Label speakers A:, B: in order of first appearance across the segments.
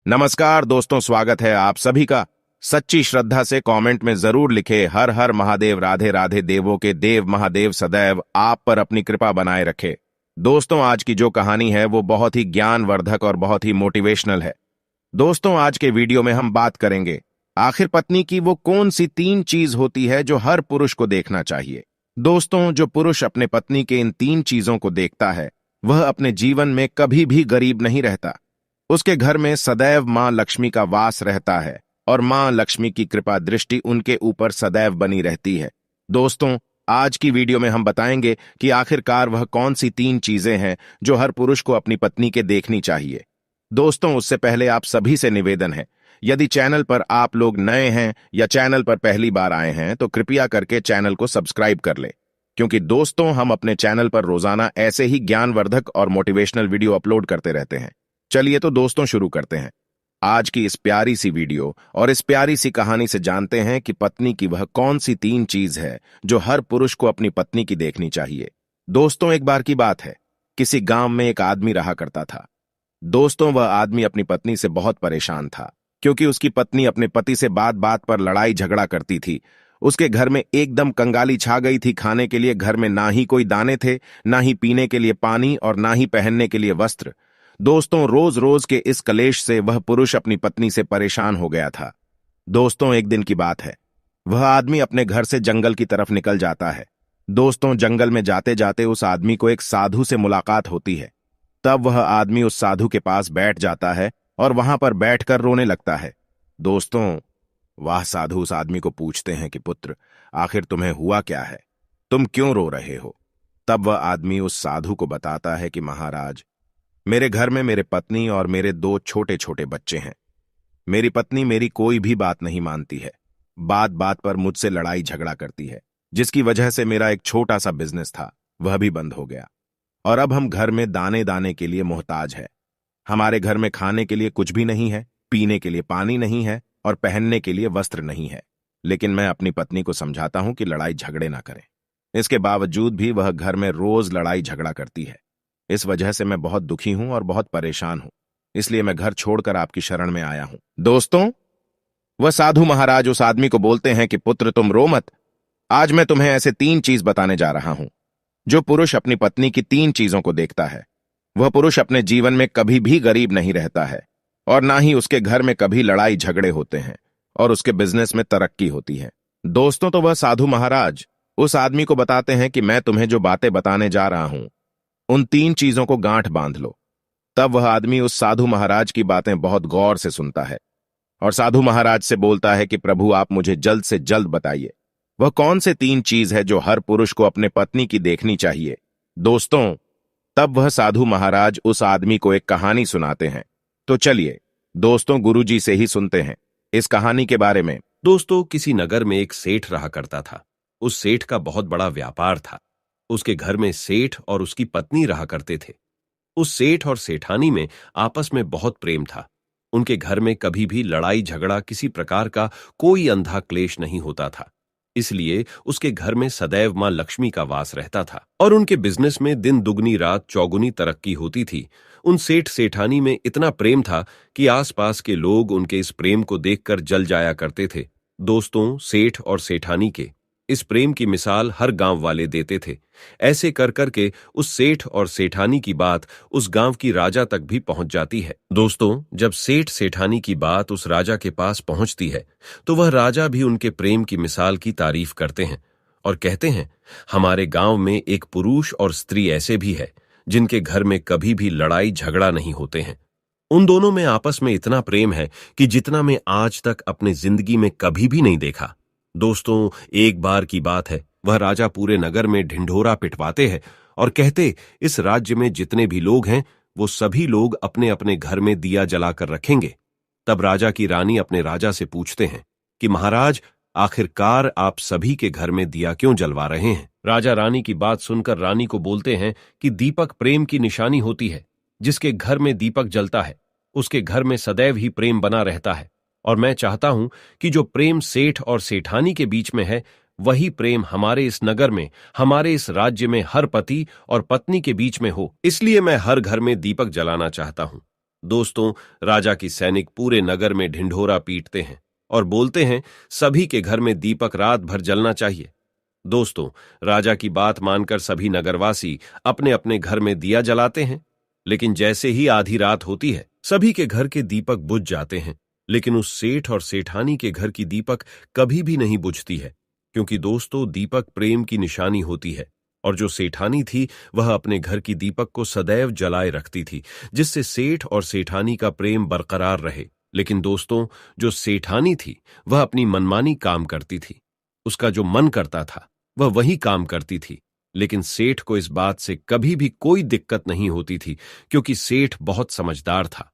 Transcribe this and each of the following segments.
A: नमस्कार दोस्तों, स्वागत है आप सभी का। सच्ची श्रद्धा से कमेंट में जरूर लिखे हर हर महादेव, राधे राधे, देवों के देव महादेव सदैव आप पर अपनी कृपा बनाए रखे। दोस्तों, आज की जो कहानी है वो बहुत ही ज्ञानवर्धक और बहुत ही मोटिवेशनल है। दोस्तों, आज के वीडियो में हम बात करेंगे आखिर पत्नी की वो कौन सी 3 चीज होती है जो हर पुरुष को देखना चाहिए। दोस्तों, जो पुरुष अपने पत्नी के इन 3 चीजों को देखता है वह अपने जीवन में कभी भी गरीब नहीं रहता। उसके घर में सदैव मां लक्ष्मी का वास रहता है और मां लक्ष्मी की कृपा दृष्टि उनके ऊपर सदैव बनी रहती है। दोस्तों, आज की वीडियो में हम बताएंगे कि आखिरकार वह कौन सी 3 चीजें हैं जो हर पुरुष को अपनी पत्नी के देखनी चाहिए। दोस्तों, उससे पहले आप सभी से निवेदन है, यदि चैनल पर आप लोग नए हैं या चैनल पर पहली बार आए हैं तो कृपया करके चैनल को सब्सक्राइब कर ले, क्योंकि दोस्तों हम अपने चैनल पर रोजाना ऐसे ही ज्ञानवर्धक और मोटिवेशनल वीडियो अपलोड करते रहते हैं। चलिए तो दोस्तों शुरू करते हैं आज की इस प्यारी सी वीडियो और इस प्यारी सी कहानी से। जानते हैं कि पत्नी की वह कौन सी 3 चीज है जो हर पुरुष को अपनी पत्नी की देखनी चाहिए। दोस्तों, एक बार की बात है, किसी गांव में एक आदमी रहा करता था। दोस्तों, वह आदमी अपनी पत्नी से बहुत परेशान था, क्योंकि उसकी पत्नी अपने पति से बात बात पर लड़ाई झगड़ा करती थी। उसके घर में एकदम कंगाली छा गई थी। खाने के लिए घर में ना ही कोई दाने थे, ना ही पीने के लिए पानी और ना ही पहनने के लिए वस्त्र। दोस्तों, रोज रोज के इस कलेश से वह पुरुष अपनी पत्नी से परेशान हो गया था। दोस्तों, एक दिन की बात है, वह आदमी अपने घर से जंगल की तरफ निकल जाता है। दोस्तों, जंगल में जाते जाते उस आदमी को एक साधु से मुलाकात होती है। तब वह आदमी उस साधु के पास बैठ जाता है और वहां पर बैठकर रोने लगता है। दोस्तों, वह साधु उस आदमी को पूछते हैं कि पुत्र, आखिर तुम्हें हुआ क्या है, तुम क्यों रो रहे हो। तब वह आदमी उस साधु को बताता है कि महाराज, मेरे घर में मेरे पत्नी और मेरे 2 छोटे छोटे बच्चे हैं। मेरी पत्नी मेरी कोई भी बात नहीं मानती है, बात बात पर मुझसे लड़ाई झगड़ा करती है, जिसकी वजह से मेरा एक छोटा सा बिजनेस था वह भी बंद हो गया और अब हम घर में दाने दाने के लिए मोहताज है। हमारे घर में खाने के लिए कुछ भी नहीं है, पीने के लिए पानी नहीं है और पहनने के लिए वस्त्र नहीं है। लेकिन मैं अपनी पत्नी को समझाता हूं कि लड़ाई झगड़े ना करें, इसके बावजूद भी वह घर में रोज लड़ाई झगड़ा करती है। इस वजह से मैं बहुत दुखी हूं और बहुत परेशान हूं, इसलिए मैं घर छोड़कर आपकी शरण में आया हूं। दोस्तों, वह साधु महाराज उस आदमी को बोलते हैं कि पुत्र तुम रो मत, आज मैं तुम्हें ऐसे 3 चीज बताने जा रहा हूं। जो पुरुष अपनी पत्नी की 3 चीजों को देखता है वह पुरुष अपने जीवन में कभी भी गरीब नहीं रहता है और ना ही उसके घर में कभी लड़ाई झगड़े होते हैं और उसके बिजनेस में तरक्की होती है। दोस्तों, तो वह साधु महाराज उस आदमी को बताते हैं कि मैं तुम्हें जो बातें बताने जा रहा हूं उन 3 चीजों को गांठ बांध लो। तब वह आदमी उस साधु महाराज की बातें बहुत गौर से सुनता है और साधु महाराज से बोलता है कि प्रभु, आप मुझे जल्द से जल्द बताइए वह कौन से 3 चीज है जो हर पुरुष को अपने पत्नी की देखनी चाहिए। दोस्तों, तब वह साधु महाराज उस आदमी को एक कहानी सुनाते हैं। तो चलिए दोस्तों, गुरुजी से ही सुनते हैं इस कहानी के बारे में।
B: दोस्तों, किसी नगर में एक सेठ रहा करता था। उस सेठ का बहुत बड़ा व्यापार था। उसके घर में सेठ और उसकी पत्नी रहा करते थे। उस सेठ और सेठानी में आपस में बहुत प्रेम था। उनके घर में कभी भी लड़ाई झगड़ा, किसी प्रकार का कोई अंधा क्लेश नहीं होता था। इसलिए उसके घर में सदैव मां लक्ष्मी का वास रहता था और उनके बिजनेस में दिन दुगनी रात चौगुनी तरक्की होती थी। उन सेठ सेठानी में इतना प्रेम था कि आसपास के लोग उनके इस प्रेम को देखकर जल जाया करते थे। दोस्तों, सेठ और सेठानी के इस प्रेम की मिसाल हर गांव वाले देते थे। ऐसे कर करके उस सेठ और सेठानी की बात उस गांव की राजा तक भी पहुंच जाती है। दोस्तों, जब सेठ सेठानी की बात उस राजा के पास पहुंचती है तो वह राजा भी उनके प्रेम की मिसाल की तारीफ करते हैं और कहते हैं, हमारे गांव में एक पुरुष और स्त्री ऐसे भी है जिनके घर में कभी भी लड़ाई झगड़ा नहीं होते हैं। उन दोनों में आपस में इतना प्रेम है कि जितना मैं आज तक अपनी जिंदगी में कभी भी नहीं देखा। दोस्तों, एक बार की बात है, वह राजा पूरे नगर में ढिंढोरा पिटवाते हैं और कहते, इस राज्य में जितने भी लोग हैं वो सभी लोग अपने अपने घर में दिया जलाकर रखेंगे। तब राजा की रानी अपने राजा से पूछते हैं कि महाराज, आखिरकार आप सभी के घर में दिया क्यों जलवा रहे हैं। राजा रानी की बात सुनकर रानी को बोलते हैं कि दीपक प्रेम की निशानी होती है। जिसके घर में दीपक जलता है उसके घर में सदैव ही प्रेम बना रहता है और मैं चाहता हूं कि जो प्रेम सेठ और सेठानी के बीच में है वही प्रेम हमारे इस नगर में, हमारे इस राज्य में हर पति और पत्नी के बीच में हो। इसलिए मैं हर घर में दीपक जलाना चाहता हूं। दोस्तों, राजा की सैनिक पूरे नगर में ढिंढोरा पीटते हैं और बोलते हैं सभी के घर में दीपक रात भर जलना चाहिए। दोस्तों, राजा की बात मानकर सभी नगरवासी अपने अपने घर में दिया जलाते हैं, लेकिन जैसे ही आधी रात होती है सभी के घर के दीपक बुझ जाते हैं। लेकिन उस सेठ और सेठानी के घर की दीपक कभी भी नहीं बुझती है, क्योंकि दोस्तों दीपक प्रेम की निशानी होती है, और जो सेठानी थी वह अपने घर की दीपक को सदैव जलाए रखती थी, जिससे सेठ और सेठानी का प्रेम बरकरार रहे। लेकिन दोस्तों, जो सेठानी थी वह अपनी मनमानी काम करती थी। उसका जो मन करता था वह वही काम करती थी। लेकिन सेठ को इस बात से कभी भी कोई दिक्कत नहीं होती थी, क्योंकि सेठ बहुत समझदार था।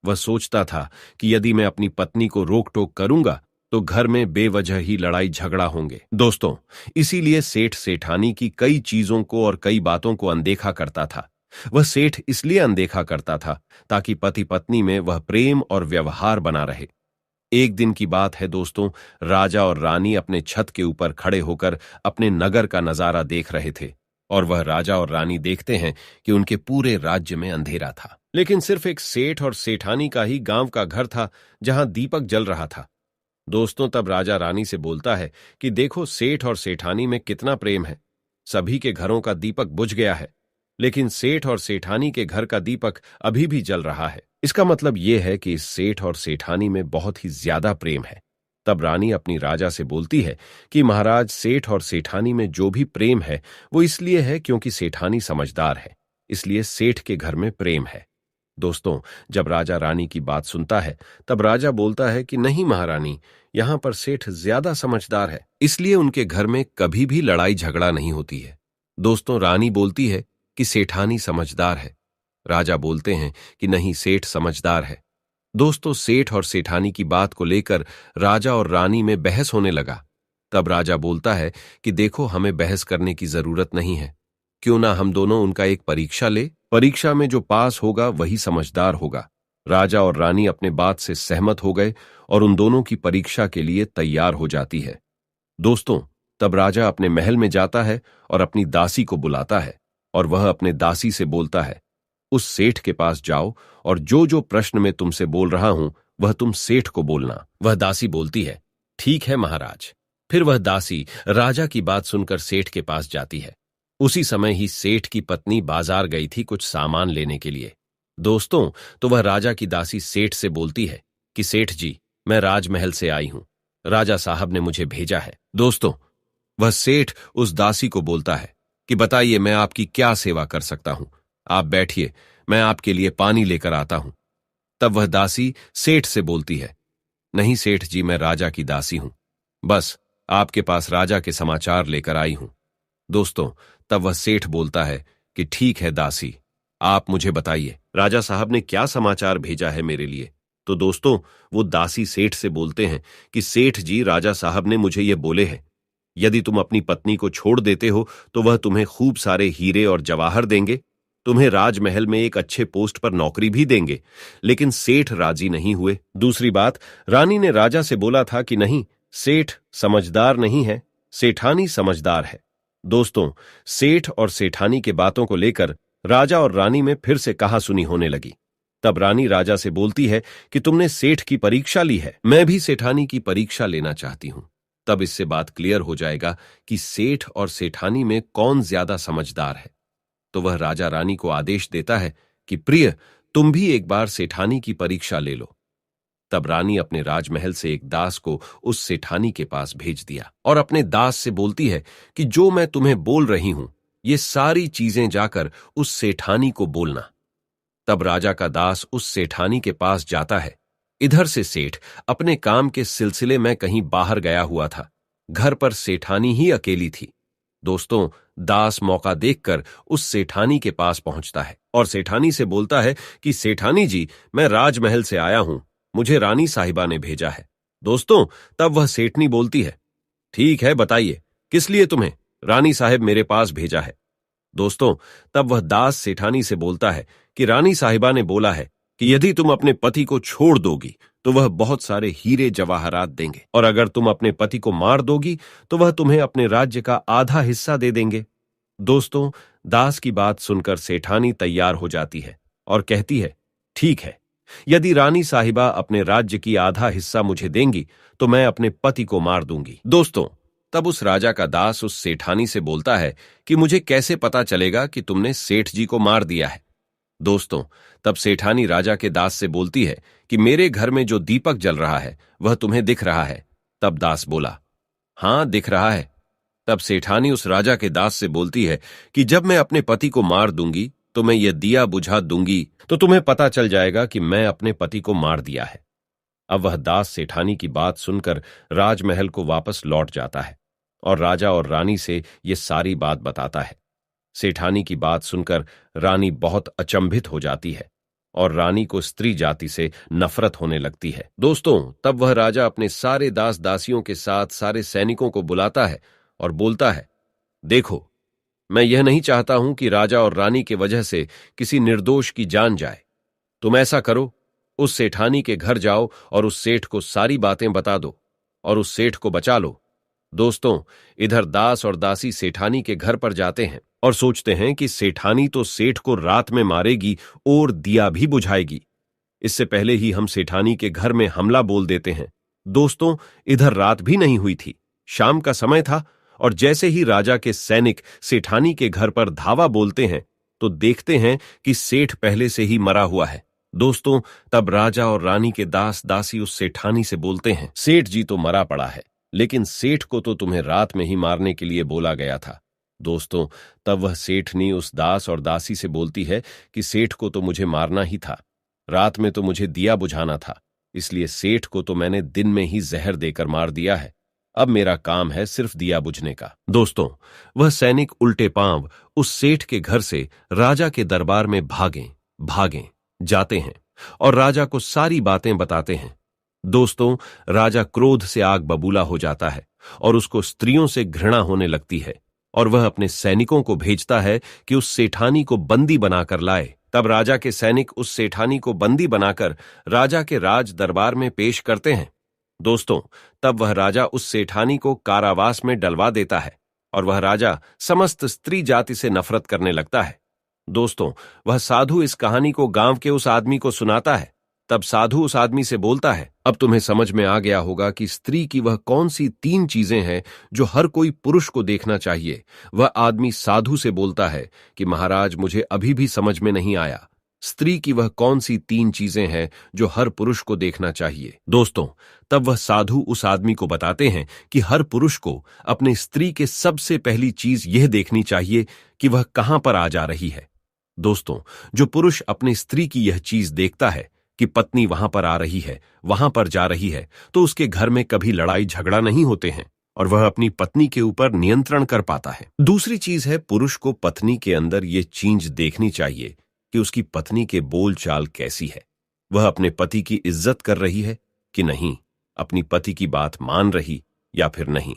B: वह सोचता था कि यदि मैं अपनी पत्नी को रोक टोक करूंगा तो घर में बेवजह ही लड़ाई झगड़ा होंगे। दोस्तों, इसीलिए सेठ सेठानी की कई चीजों को और कई बातों को अनदेखा करता था। वह सेठ इसलिए अनदेखा करता था ताकि पति पत्नी में वह प्रेम और व्यवहार बना रहे। एक दिन की बात है दोस्तों, राजा और रानी अपने छत के ऊपर खड़े होकर अपने नगर का नजारा देख रहे थे, और वह राजा और रानी देखते हैं कि उनके पूरे राज्य में अंधेरा था, लेकिन सिर्फ एक सेठ और सेठानी का ही गांव का घर था जहां दीपक जल रहा था। दोस्तों, तब राजा रानी से बोलता है कि देखो सेठ और सेठानी में कितना प्रेम है। सभी के घरों का दीपक बुझ गया है, लेकिन सेठ और सेठानी के घर का दीपक अभी भी जल रहा है। इसका मतलब यह है कि इस सेठ और सेठानी में बहुत ही ज्यादा प्रेम है। तब रानी अपनी राजा से बोलती है कि महाराज, सेठ और सेठानी में जो भी प्रेम है वो इसलिए है क्योंकि सेठानी समझदार है, इसलिए सेठ के घर में प्रेम है। दोस्तों, जब राजा रानी की बात सुनता है तब राजा बोलता है कि नहीं महारानी, यहां पर सेठ ज्यादा समझदार है, इसलिए उनके घर में कभी भी लड़ाई झगड़ा नहीं होती है। दोस्तों, रानी बोलती है कि सेठानी समझदार है। राजा बोलते हैं कि नहीं, सेठ समझदार है। दोस्तों, सेठ और सेठानी की बात को लेकर राजा और रानी में बहस होने लगा। तब राजा बोलता है कि देखो, हमें बहस करने की जरूरत नहीं है, क्यों ना हम दोनों उनका एक परीक्षा ले। परीक्षा में जो पास होगा वही समझदार होगा। राजा और रानी अपने बात से सहमत हो गए और उन दोनों की परीक्षा के लिए तैयार हो जाती है। दोस्तों, तब राजा अपने महल में जाता है और अपनी दासी को बुलाता है, और वह अपने दासी से बोलता है, उस सेठ के पास जाओ और जो जो प्रश्न मैं तुमसे बोल रहा हूं वह तुम सेठ को बोलना। वह दासी बोलती है, ठीक है महाराज। फिर वह दासी राजा की बात सुनकर सेठ के पास जाती है। उसी समय ही सेठ की पत्नी बाजार गई थी कुछ सामान लेने के लिए। दोस्तों, तो वह राजा की दासी सेठ से बोलती है कि सेठ जी, मैं राजमहल से आई हूं, राजा साहब ने मुझे भेजा है। दोस्तों, वह सेठ उस दासी को बोलता है कि बताइए, मैं आपकी क्या सेवा कर सकता हूं। आप बैठिए, मैं आपके लिए पानी लेकर आता हूं। तब वह दासी सेठ से बोलती है, नहीं सेठ जी, मैं राजा की दासी हूं, बस आपके पास राजा के समाचार लेकर आई हूं। दोस्तों, तब वह सेठ बोलता है कि ठीक है दासी, आप मुझे बताइए राजा साहब ने क्या समाचार भेजा है मेरे लिए। तो दोस्तों, वो दासी सेठ से बोलते हैं कि सेठ जी, राजा साहब ने मुझे ये बोले हैं, यदि तुम अपनी पत्नी को छोड़ देते हो तो वह तुम्हें खूब सारे हीरे और जवाहर देंगे, तुम्हें राजमहल में एक अच्छे पोस्ट पर नौकरी भी देंगे। लेकिन सेठ राजी नहीं हुए। दूसरी बात, रानी ने राजा से बोला था कि नहीं, सेठ समझदार नहीं है, सेठानी समझदार है। दोस्तों, सेठ और सेठानी के बातों को लेकर राजा और रानी में फिर से कहासुनी होने लगी। तब रानी राजा से बोलती है कि तुमने सेठ की परीक्षा ली है, मैं भी सेठानी की परीक्षा लेना चाहती हूं। तब इससे बात क्लियर हो जाएगा कि सेठ और सेठानी में कौन ज्यादा समझदार है। तो वह राजा रानी को आदेश देता है कि प्रिय, तुम भी एक बार सेठानी की परीक्षा ले लो। तब रानी अपने राजमहल से एक दास को उस सेठानी के पास भेज दिया और अपने दास से बोलती है कि जो मैं तुम्हें बोल रही हूं ये सारी चीजें जाकर उस सेठानी को बोलना। तब राजा का दास उस सेठानी के पास जाता है। इधर से सेठ अपने काम के सिलसिले में कहीं बाहर गया हुआ था। घर पर सेठानी ही अकेली थी। दोस्तों, दास मौका देखकर उस सेठानी के पास पहुंचता है और सेठानी से बोलता है कि सेठानी जी, मैं राजमहल से आया हूं, मुझे रानी साहिबा ने भेजा है। दोस्तों, तब वह सेठनी बोलती है, ठीक है, बताइए किस लिए तुम्हें रानी साहिब मेरे पास भेजा है। दोस्तों, तब वह दास सेठानी से बोलता है कि रानी साहिबा ने बोला है कि यदि तुम अपने पति को छोड़ दोगी तो वह बहुत सारे हीरे जवाहरात देंगे, और अगर तुम अपने पति को मार दोगी तो वह तुम्हें अपने राज्य का आधा हिस्सा दे देंगे। दोस्तों, दास की बात सुनकर सेठानी तैयार हो जाती है और कहती है, ठीक है, यदि रानी साहिबा अपने राज्य की आधा हिस्सा मुझे देंगी तो मैं अपने पति को मार दूंगी। दोस्तों, तब उस राजा का दास उस सेठानी से बोलता है कि मुझे कैसे पता चलेगा कि तुमने सेठ जी को मार दिया है। दोस्तों, तब सेठानी राजा के दास से बोलती है कि मेरे घर में जो दीपक जल रहा है वह तुम्हें दिख रहा है। तब दास बोला, हां, दिख रहा है। तब सेठानी उस राजा के दास से बोलती है कि जब मैं अपने पति को मार दूंगी तो मैं यह दिया बुझा दूंगी तो तुम्हें पता चल जाएगा कि मैं अपने पति को मार दिया है। अब वह दास सेठानी की बात सुनकर राजमहल को वापस लौट जाता है और राजा और रानी से यह सारी बात बताता है। सेठानी की बात सुनकर रानी बहुत अचंभित हो जाती है और रानी को स्त्री जाति से नफरत होने लगती है। दोस्तों, तब वह राजा अपने सारे दास दासियों के साथ सारे सैनिकों को बुलाता है और बोलता है, देखो, मैं यह नहीं चाहता हूं कि राजा और रानी के वजह से किसी निर्दोष की जान जाए। तुम ऐसा करो, उस सेठानी के घर जाओ और उस सेठ को सारी बातें बता दो और उस सेठ को बचा लो। दोस्तों, इधर दास और दासी सेठानी के घर पर जाते हैं और सोचते हैं कि सेठानी तो सेठ को रात में मारेगी और दिया भी बुझाएगी। इससे पहले ही हम सेठानी के घर में हमला बोल देते हैं। दोस्तों, इधर रात भी नहीं हुई थी, शाम का समय था और जैसे ही राजा के सैनिक सेठानी के घर पर धावा बोलते हैं तो देखते हैं कि सेठ पहले से ही मरा हुआ है। दोस्तों, तब राजा और रानी के दास दासी उस सेठानी से बोलते हैं, सेठ जी तो मरा पड़ा है, लेकिन सेठ को तो तुम्हें रात में ही मारने के लिए बोला गया था। दोस्तों, तब वह सेठनी उस दास और दासी से बोलती है कि सेठ को तो मुझे मारना ही था, रात में तो मुझे दिया बुझाना था, इसलिए सेठ को तो मैंने दिन में ही जहर देकर मार दिया है। अब मेरा काम है सिर्फ दिया बुझने का। दोस्तों, वह सैनिक उल्टे पांव उस सेठ के घर से राजा के दरबार में भागें जाते हैं और राजा को सारी बातें बताते हैं। दोस्तों, राजा क्रोध से आग बबूला हो जाता है और उसको स्त्रियों से घृणा होने लगती है और वह अपने सैनिकों को भेजता है कि उस सेठानी को बंदी बनाकर लाए। तब राजा के सैनिक उस सेठानी को बंदी बनाकर राजा के राज दरबार में पेश करते हैं। दोस्तों, तब वह राजा उस सेठानी को कारावास में डलवा देता है और वह राजा समस्त स्त्री जाति से नफरत करने लगता है। दोस्तों, वह साधु इस कहानी को गांव के उस आदमी को सुनाता है। तब साधु उस आदमी से बोलता है, अब तुम्हें समझ में आ गया होगा कि स्त्री की वह कौन सी 3 चीजें हैं जो हर कोई पुरुष को देखना चाहिए। वह आदमी साधु से बोलता है कि महाराज, मुझे अभी भी समझ में नहीं आया, स्त्री की वह कौन सी 3 चीजें हैं जो हर पुरुष को देखना चाहिए। दोस्तों, तब वह साधु उस आदमी को बताते हैं कि हर पुरुष को अपने स्त्री के सबसे पहली चीज यह देखनी चाहिए कि वह कहां पर आ जा रही है। दोस्तों, जो पुरुष अपनी स्त्री की यह चीज देखता है कि पत्नी वहां पर आ रही है, वहां पर जा रही है, तो उसके घर में कभी लड़ाई झगड़ा नहीं होते हैं और वह अपनी पत्नी के ऊपर नियंत्रण कर पाता है। दूसरी चीज है, पुरुष को पत्नी के अंदर ये चीज देखनी चाहिए कि उसकी पत्नी के बोल चाल कैसी है, वह अपने पति की इज्जत कर रही है कि नहीं, अपनी पति की बात मान रही या फिर नहीं।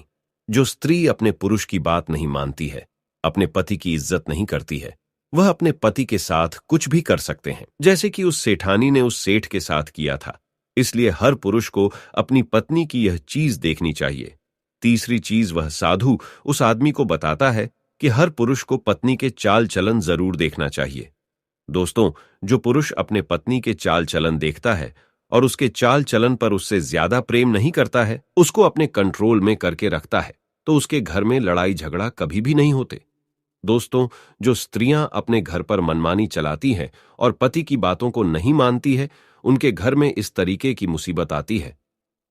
B: जो स्त्री अपने पुरुष की बात नहीं मानती है, अपने पति की इज्जत नहीं करती है, वह अपने पति के साथ कुछ भी कर सकते हैं, जैसे कि उस सेठानी ने उस सेठ के साथ किया था। इसलिए हर पुरुष को अपनी पत्नी की यह चीज देखनी चाहिए। तीसरी चीज, वह साधु उस आदमी को बताता है कि हर पुरुष को पत्नी के चाल चलन जरूर देखना चाहिए। दोस्तों, जो पुरुष अपने पत्नी के चाल चलन देखता है और उसके चाल चलन पर उससे ज्यादा प्रेम नहीं करता है, उसको अपने कंट्रोल में करके रखता है, तो उसके घर में लड़ाई झगड़ा कभी भी नहीं होते। दोस्तों, जो स्त्रियां अपने घर पर मनमानी चलाती हैं और पति की बातों को नहीं मानती है, उनके घर में इस तरीके की मुसीबत आती है।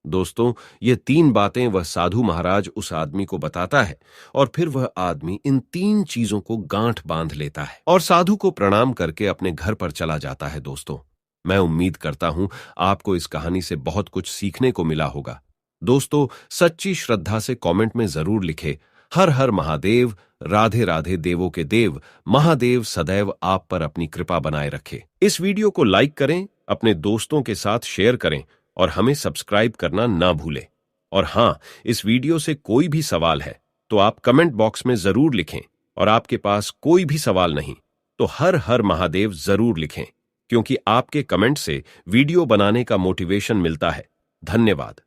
B: दोस्तों, ये 3 बातें वह साधु महाराज उस आदमी को बताता है और फिर वह आदमी इन 3 चीजों को गांठ बांध लेता है और साधु को प्रणाम करके अपने घर पर चला जाता है। दोस्तों, मैं उम्मीद करता हूं आपको इस कहानी से बहुत कुछ सीखने को मिला होगा। दोस्तों, सच्ची श्रद्धा से कमेंट में जरूर लिखे, हर हर महादेव, राधे राधे देवों के देव, महादेव सदैव आप पर अपनी कृपा बनाए रखे। इस वीडियो को लाइक करें, अपने दोस्तों के साथ शेयर करें और हमें सब्सक्राइब करना ना भूलें। और हां, इस वीडियो से कोई भी सवाल है तो आप कमेंट बॉक्स में जरूर लिखें, और आपके पास कोई भी सवाल नहीं तो हर हर महादेव जरूर लिखें, क्योंकि आपके कमेंट से वीडियो बनाने का मोटिवेशन मिलता है। धन्यवाद।